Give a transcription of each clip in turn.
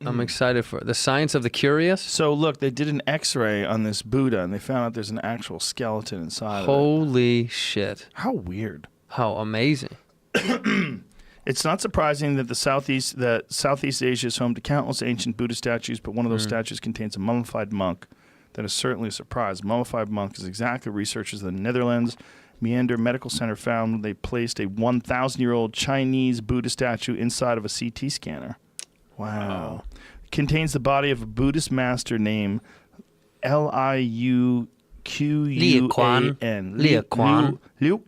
I'm excited for the science of the curious. So look, they did an X-ray on this Buddha, and they found out there's an actual skeleton inside Holy of it. shit! How weird! How amazing! It's not surprising that Southeast Asia is home to countless ancient Buddha statues, but one of those statues contains a mummified monk. That is certainly a surprise. Mummified monk is exactly what researchers in the Netherlands Meander Medical Center found when they placed a 1,000-year-old Chinese Buddha statue inside of a CT scanner. Wow. It contains the body of a Buddhist master named Liu Quan. Liu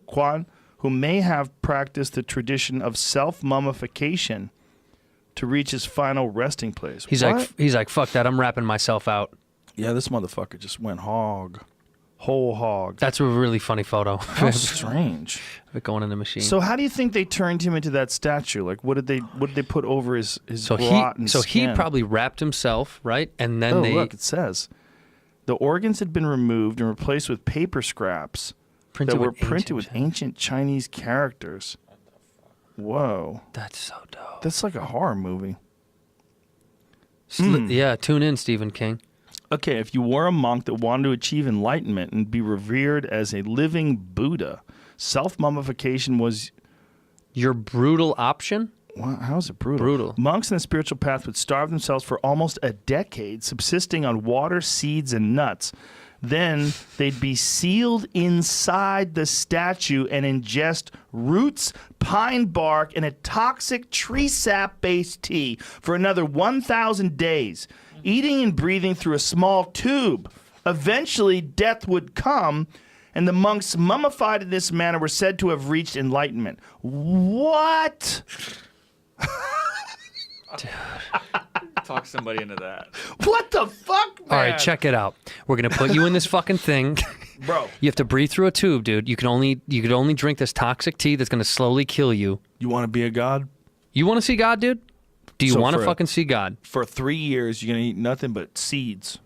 Quan, who may have practiced the tradition of self-mummification to reach his final resting place. He's like, fuck that, I'm wrapping myself out. Yeah, this motherfucker just went whole hog. That's a really funny photo. How strange. Of it going in the machine. So how do you think they turned him into that statue? Like, what did they put over his rotten So skin? he probably wrapped himself, right? And then look, it says the organs had been removed and replaced with paper scraps that were printed with ancient Chinese characters. Whoa. That's so dope. That's like a horror movie. Yeah, tune in, Stephen King. Okay, if you were a monk that wanted to achieve enlightenment and be revered as a living Buddha, self-mummification was your brutal option? How is it brutal? Brutal. Monks in the spiritual path would starve themselves for almost a decade, subsisting on water, seeds, and nuts. Then they'd be sealed inside the statue and ingest roots, pine bark, and a toxic tree sap-based tea for another 1,000 days, eating and breathing through a small tube. Eventually, death would come, and the monks mummified in this manner were said to have reached enlightenment. What? Dude. Talk somebody into that. What the fuck, man? All right, check it out. We're gonna put you in this fucking thing, bro. You have to breathe through a tube, dude. You could only drink this toxic tea that's gonna slowly kill you. You want to be a god? You want to see God, dude? Do you want to fucking see God? For 3 years, you're gonna eat nothing but seeds.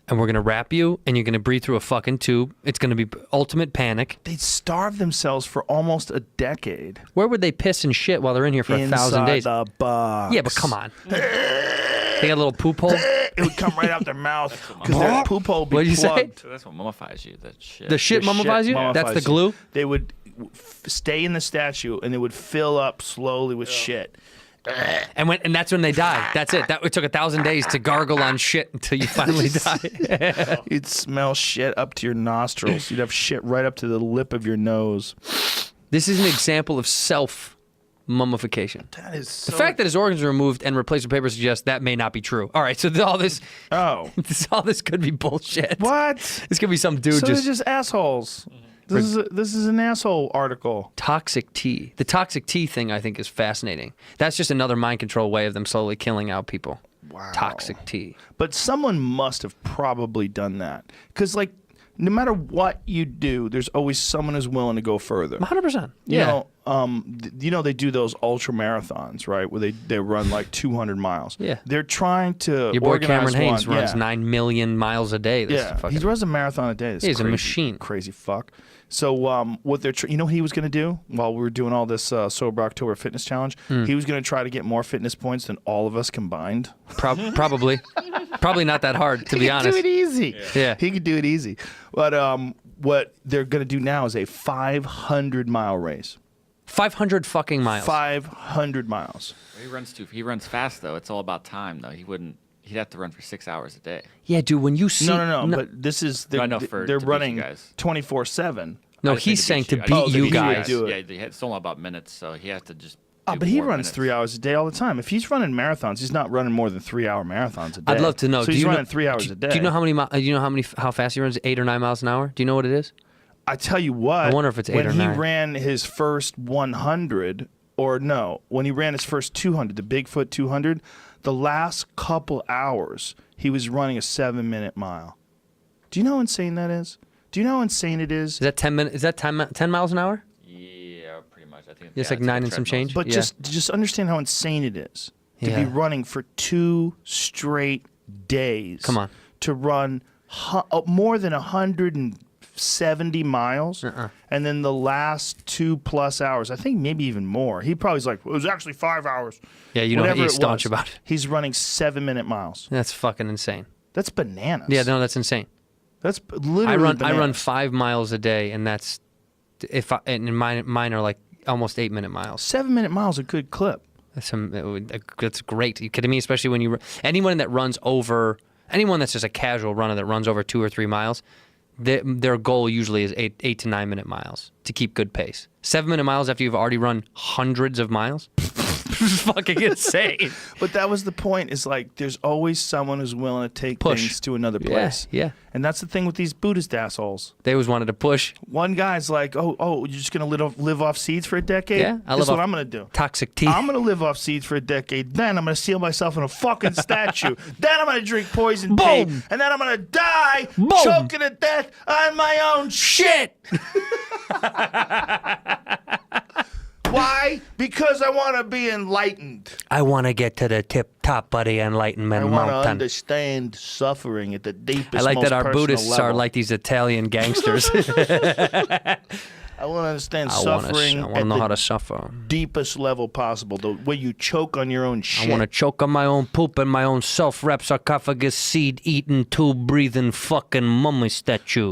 And we're gonna wrap you, and you're gonna breathe through a fucking tube. It's gonna be ultimate panic. They'd starve themselves for almost a decade. Where would they piss and shit while they're in here for 1,000 days? Inside the box. Yeah, but come on. They got a little poop hole. It would come right out their mouth because their poop hole would be What'd you plugged. say? So that's what mummifies you. That shit. The shit mummifies you? mummifies That's the you. glue? They would stay in the statue and it would fill up slowly with shit. And that's when they die. That's it. It took 1,000 days to gargle on shit until you finally die. You'd smell shit up to your nostrils. You'd have shit right up to the lip of your nose. This is an example of self-mummification. That is so... The fact that his organs are removed and replaced with paper suggests that may not be true. All right, so all this could be bullshit. What? This could be some dude so they're just assholes. This is an asshole article. Toxic tea. The toxic tea thing, I think, is fascinating. That's just another mind control way of them slowly killing out people. Wow. Toxic tea. But someone must have probably done that. Because, like, no matter what you do, there's always someone who's willing to go further. 100%. Yeah. You know, they do those ultra marathons, right? Where they run like 200 miles. Yeah. They're trying to Your boy organize Cameron Hayes one. runs 9 million miles a day. He runs a marathon a day. He's a machine. Crazy fuck. So what they're you know what he was going to do while we were doing all this Sober October fitness challenge? He was going to try to get more fitness points than all of us combined. Probably. Probably not that hard, to be honest. He could do it easy. Yeah. He could do it easy. But what they're going to do now is a 500-mile race. 500 fucking miles. 500 miles. He runs fast though. It's all about time though. He'd have to run for 6 hours a day. Yeah, dude. When you see No. But this is they're running 24/7. No, he's saying to beat you guys. Do Yeah, it. it's all about minutes, so he has to just. But he runs 3 hours a day all the time. If he's running marathons, he's not running more than 3-hour marathons a day. I'd love to know. So he's running 3 hours a day. Do you know how fast he runs? 8 or 9 miles an hour? Do you know what it is? I tell you what. I wonder if it's 8 or 9. When he ran his first 100, or no, when he ran his first 200, the Bigfoot 200, the last couple hours, he was running a 7-minute mile. Do you know how insane that is? Do you know how insane it is? Is that 10 minutes? Is that 10 miles an hour? Yeah, pretty much. I think It's like 9 and some change. But just understand how insane it is to be running for 2 straight days. Come on. To run more than 150 70 miles, and then the last 2+ hours, I think maybe even more. He probably's like, well, it was actually 5 hours. Yeah, you know Whatever he's it staunch was. about it. He's running 7-minute miles. That's fucking insane. That's bananas. Yeah, no, that's insane. That's literally I run bananas. 5 miles a day, and that's and mine are like almost 8-minute miles. 7-minute miles a good clip. That's great. You kidding me? Especially when anyone that's just a casual runner that runs over 2 or 3 miles, their goal usually is 8 to 9 minute miles to keep good pace. 7-minute miles after you've already run hundreds of miles. Fucking insane. But that was the point, is like there's always someone who's willing to take things to another place. Yeah. And that's the thing with these Buddhist assholes. They always wanted to push. One guy's like, oh, you're just going to live off seeds for a decade? Yeah, This is what I'm going to do. Toxic tea. I'm going to live off seeds for a decade. Then I'm going to seal myself in a fucking statue. Then I'm going to drink poison tea. Boom. And then I'm going to die Boom. choking to death on my own shit. Why? Because I want to be enlightened. I want to get to the top of the Enlightenment I want to Mountain. understand suffering at the deepest, I like most that our personal Buddhists level. are like these Italian gangsters. I want to understand suffering I want at to know the how to suffer. deepest level possible, the way you choke on your own shit. I want to choke on my own poop and my own self-rep sarcophagus seed-eating, tube-breathing fucking mummy statue.